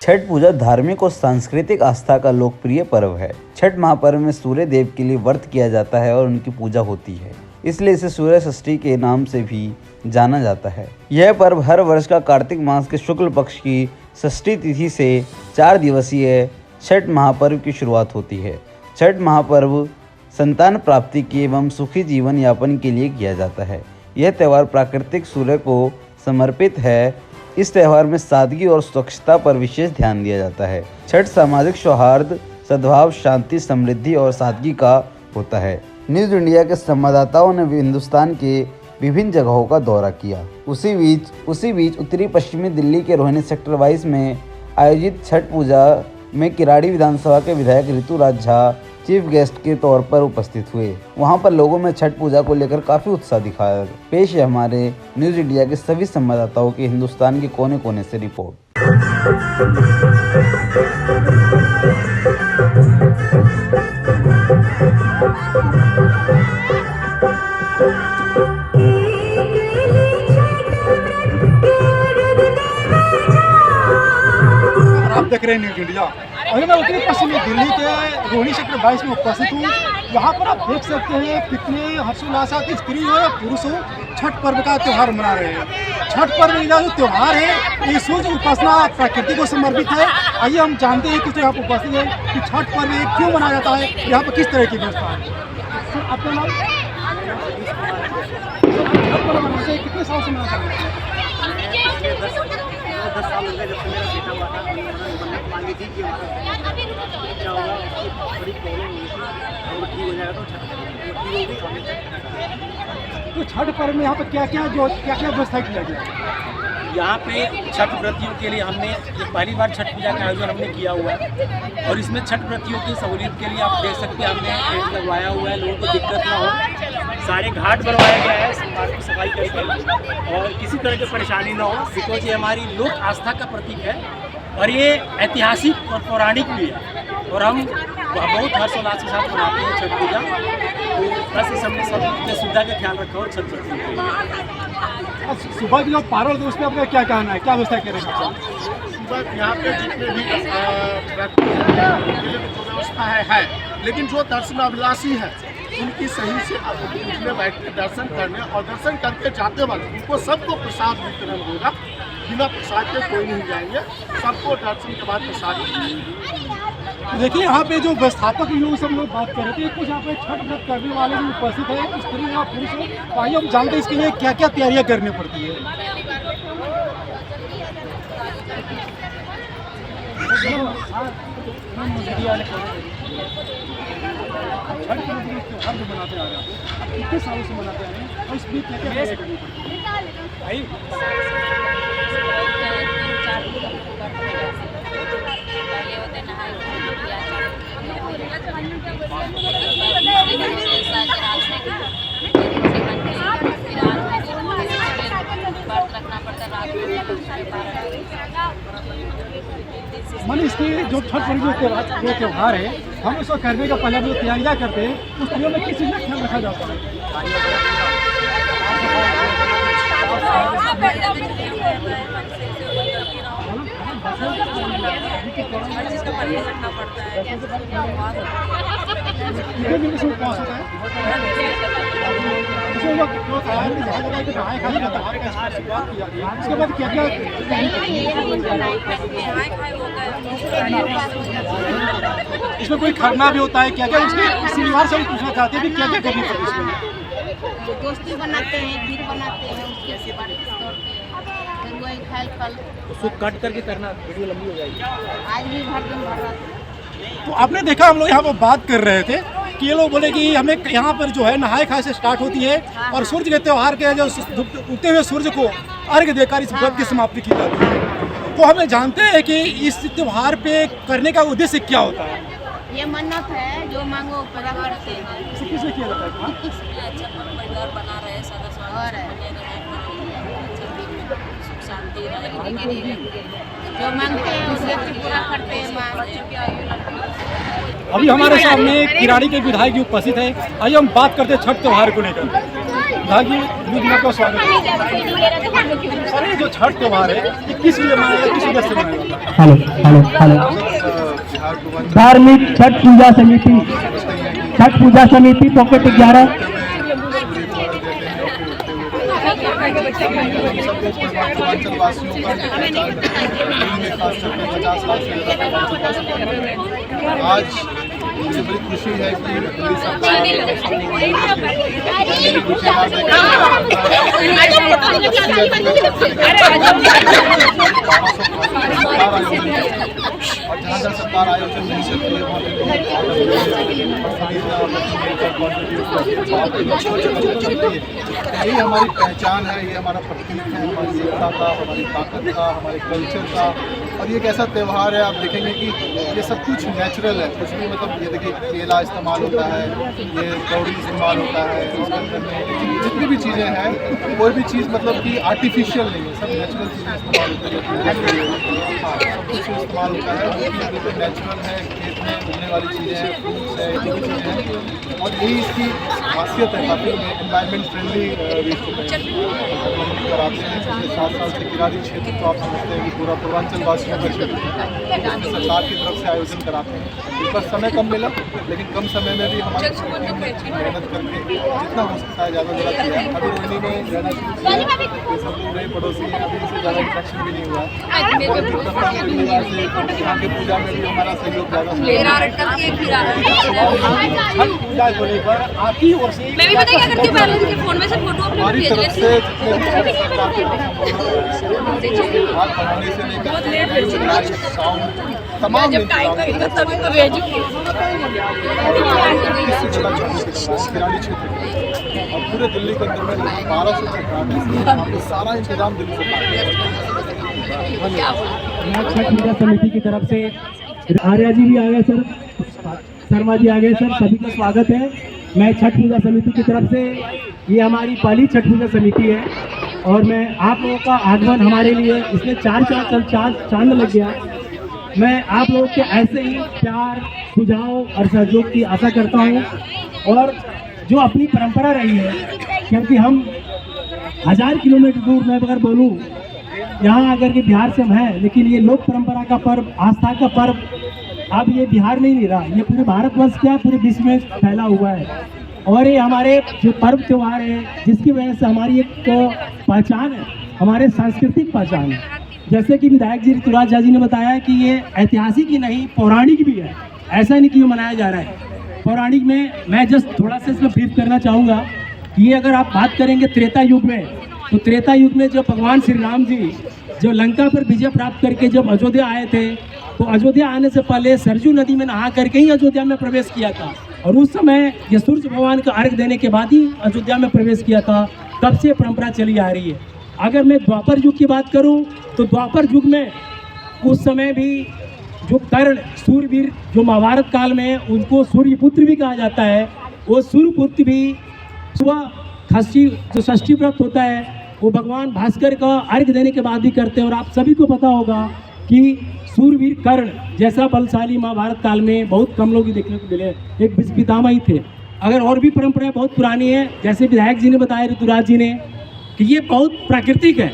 छठ पूजा धार्मिक और सांस्कृतिक आस्था का लोकप्रिय पर्व है। छठ महापर्व में सूर्य देव के लिए व्रत किया जाता है और उनकी पूजा होती है, इसलिए इसे सूर्य षष्ठी के नाम से भी जाना जाता है। यह पर्व हर वर्ष का कार्तिक मास के शुक्ल पक्ष की षष्ठी तिथि से 4 दिवसीय छठ महापर्व की शुरुआत होती है। छठ महापर्व संतान प्राप्ति के एवं सुखी जीवन यापन के लिए किया जाता है। यह त्यौहार प्राकृतिक सूर्य को समर्पित है। इस त्यौहार में सादगी और स्वच्छता पर विशेष ध्यान दिया जाता है। छठ सामाजिक सौहार्द, सद्भाव, शांति, समृद्धि और सादगी का होता है। न्यूज़ इंडिया के संवाददाताओं ने हिंदुस्तान के विभिन्न जगहों का दौरा किया। उसी बीच उत्तरी पश्चिमी दिल्ली के रोहिणी सेक्टर 22 में आयोजित छठ पूजा में किराड़ी विधानसभा के विधायक ऋतुराज झा चीफ गेस्ट के तौर पर उपस्थित हुए। वहां पर लोगों में छठ पूजा को लेकर काफी उत्साह दिखाया। पेश है हमारे न्यूज़ इंडिया के सभी संवाददाताओं की हिंदुस्तान के कोने कोने से रिपोर्ट। आप देख रहे हैं न्यूज़ इंडिया। अभी मैं उत्तरी पश्चिमी दिल्ली के रोहिणी सेक्टर 22 में उपस्थित हूँ। यहाँ पर आप देख सकते हैं कितने हर्षोल्लास के स्त्री हो या पुरुष हो छठ पर्व का त्यौहार मना रहे हैं। छठ पर्व का जो त्यौहार है ये सूर्य उपासना प्रकृति को समर्पित है। आइए हम जानते हैं कि यहाँ पर उपस्थित है कि छठ पर्व क्यों मनाया जाता है, यहाँ पर किस तरह की व्यवस्था है। आपका नाम? कितने साल से मनाया जाता है? 10 साल हो गए जब से मेरा बेटा हुआ था। मन्नत मांगी थी कि क्या होगा, बड़ी प्रॉब्लम हुई थी और ठीक हो जाएगा तो छठ पर्व में यहाँ पर क्या क्या व्यवस्था किया गया? यहाँ पे छठ व्रतियों के लिए हमने ये पहली बार छठ पूजा का आयोजन हमने किया हुआ है और इसमें छठ व्रतियों की सहूलियत के लिए आप देख सकते हैं हमने टेंट लगवाया हुआ है, लोगों को दिक्कत ना हो। सारे घाट बनवाया गया है सफाई करके और किसी तरह की परेशानी ना हो, बिकॉज ये हमारी लोक आस्था का प्रतीक है और ये ऐतिहासिक और पौराणिक भी है और हम बहुत हर्षोल्लास के साथ मनाते हैं छठ पूजा। तो बस इस हमने सबके सुविधा का ख्याल रखा और छठ करते सुबह की जो पारण है उसमें अपना क्या कहना है, क्या व्यवस्था करेंगे? सुबह यहाँ पे जितने भी व्यवस्था है, लेकिन जो दर्शनाभिलाषी है उनकी सही से उसमें बैठ के दर्शन करने और दर्शन करके जाते वक्त उनको सबको प्रसाद वितरण होगा। बिना प्रसाद के कोई नहीं जाएंगे, सबको दर्शन के बाद प्रसाद। देखिए यहाँ पे जो व्यवस्थापक लोग सब लोग बात कर रहे थे, कुछ यहाँ पे छठ व्रत करने वाले भी उपस्थित है, स्त्री या पुरुष हो। तो आइए हम जानते हैं इसके लिए क्या क्या तैयारियाँ करनी पड़ती है। छठ पर्व जो त्योहार जो मनाते आ रहे हैं, कितने सालों से मनाते आ रहे हैं और इसमें क्या क्या तैयारी करनी पड़ती मन इसकी जो छठ पर्व जो त्यौहार है, हम इसको करने का पहले जो तैयारियाँ करते हैं उस तैयारी में किस चीज़ का ख्याल रखा जाता है? उपवास होता है उसके बाद क्या क्या इसमें कोई खरना भी होता है, क्या क्या उसके परिवार से हम पूछना चाहते हैं कि क्या क्या करनी पड़ती है इसमें? दोस्ती बनाते हैं, खीर बनाते हैं, उसके फल उसको कट करके करना, वीडियो लंबी हो जाएगी। आज भी भर दिन भर रहा। तो आपने देखा हम लोग यहाँ पर बात कर रहे थे कि ये लोग बोले कि हमें यहाँ पर जो है नहाए खाए से स्टार्ट होती है और सूर्य के त्यौहार के जो उगते हुए सूर्य को अर्घ्य देकर इस व्रत की समाप्ति की जाती है। तो हमें जानते हैं कि इस त्यौहार पे करने का उद्देश्य क्या होता है? ये मन्नत है, जो मांगो पूरा करते हैं। इसे किसने किया जाता है? अच्छा परिवार बना रहे, शांति जो मांगते हैं उसे पूरा करते हैं। अभी हमारे सामने किराड़ी के विधायक जी उपस्थित है। आइए हम बात करते हैं छठ त्यौहार को लेकर। भागी विघ्न को स्वागत है। और ये जो छठ त्योहार है ये किस लिए मनाया जाता है, किस वजह से मनाया जाता है? हेलो हेलो हेलो धार्मिक छठ पूजा समिति, छठ पूजा समिति पॉकेट 11। पूर्वांचल वासियों का आज मुझे बड़ी खुशी है कि दिल्ली और जहाँ जहाँ सरकार आयोजन नहीं सकती है यही हमारी पहचान है, ये हमारा प्रतीक है, हमारी एकता का, हमारी ताकत का, हमारे कल्चर का। और ये एक ऐसा त्यौहार है, आप देखेंगे कि ये सब कुछ नेचुरल है, कुछ भी मतलब ये देखिए केला इस्तेमाल होता है, ये कौड़ी इस्तेमाल होता है, इसके अंदर में जितनी भी चीज़ें हैं कोई भी चीज़ मतलब कि आर्टिफिशियल नहीं है, सब नेचुरल चीज़ें इस्तेमाल होती है। हाँ, सब कुछ इस्तेमाल होता है जो कि बिल्कुल नेचुरल है, खेत में उगने वाली चीज़ें हैं, फ्रूट्स है, ये भी चीज़ें हैं। और यही इसकी खासियत है, काफ़ी एनवायरमेंट फ्रेंडली कराते हैं। पिछले 7 साल से किरारी क्षेत्र तो आप समझते हैं कि पूरा पूर्वांचल वासियों का क्षेत्र है, सरकार की तरफ से आयोजन कराते हैं। इस बार समय कम मिला, लेकिन कम समय में भी हमारी मेहनत करके जितना हो सकता है ज़्यादा ज़्यादा किया। अभी रोहिणी में रहना शुरू किया, ये सब लोग नए पड़ोसी हैं, अभी इनसे ज़्यादा इंट्रैक्शन भी नहीं हुआ। यहाँ की पूजा में भी हमारा सहयोग ज़्यादा पूजा को लेकर आपकी ओर से मैं भी पता क्या करती हूँ, पहले उनके फोन में से फोटो अपलोड हमारी भेज तरफ देती से हूँ। हाथ बनाने से लेकर साउंड तमाम जब टाइम लगेगा तभी तो भेजूँ। किरानी क्षेत्र और पूरे दिल्ली के अंदर में 1200 से सारा इंतजाम दिल्ली मैं छठ पूजा समिति की तरफ से आर्या जी भी आ गए सर, शर्मा जी आ गए सर, सभी का स्वागत है। मैं छठ पूजा समिति की तरफ से, ये हमारी पहली छठ पूजा समिति है और मैं आप लोगों का आगमन हमारे लिए इसमें चार चांद लग गया। मैं आप लोगों के ऐसे ही प्यार, सुझाव और सहयोग की आशा करता हूँ। और जो अपनी परंपरा रही है, क्योंकि हम 1000 किलोमीटर दूर मैं अगर बोलूँ यहाँ अगर के बिहार से हम हैं, लेकिन ये लोक परंपरा का पर्व, आस्था का पर्व अब ये बिहार में ही नहीं रहा, ये पूरे भारतवर्ष का, पूरे विश्व में फैला हुआ है। और ये हमारे जो पर्व त्यौहार है, जिसकी वजह से हमारी एक पहचान है, हमारे सांस्कृतिक पहचान है। जैसे कि विधायक जी ऋतुराज झा जी ने बताया कि ये ऐतिहासिक ही नहीं पौराणिक भी है, ऐसा नहीं कि ये मनाया जा रहा है। पौराणिक में मैं जस्ट थोड़ा सा इसमें ब्रीफ करना चाहूँगा कि ये अगर आप बात करेंगे त्रेता युग में, तो त्रेता युग में जब भगवान श्री राम जी जो लंका पर विजय प्राप्त करके जब अयोध्या आए थे, तो अयोध्या आने से पहले सरजू नदी में नहा करके ही अयोध्या में प्रवेश किया था। और उस समय ये सूर्य भगवान का अर्घ देने के बाद ही अयोध्या में प्रवेश किया था। तब से परंपरा चली आ रही है। अगर मैं द्वापर युग की बात करूं, तो द्वापर युग में उस समय भी जो कर्ण सूर्यवीर जो महाभारत काल में उनको सूर्यपुत्र भी कहा जाता है, वो सूर्यपुत्र भी सुबह जो षष्ठी व्रत होता है वो भगवान भास्कर का अर्घ देने के बाद भी करते हैं। और आप सभी को पता होगा कि सूरवीर कर्ण जैसा बलशाली महाभारत काल में बहुत कम लोग ही देखने को मिले, एक विश्व पितामह ही थे। अगर और भी परंपराएं बहुत पुरानी है, जैसे विधायक जी ने बताया ऋतुराज जी ने, कि ये बहुत प्राकृतिक है।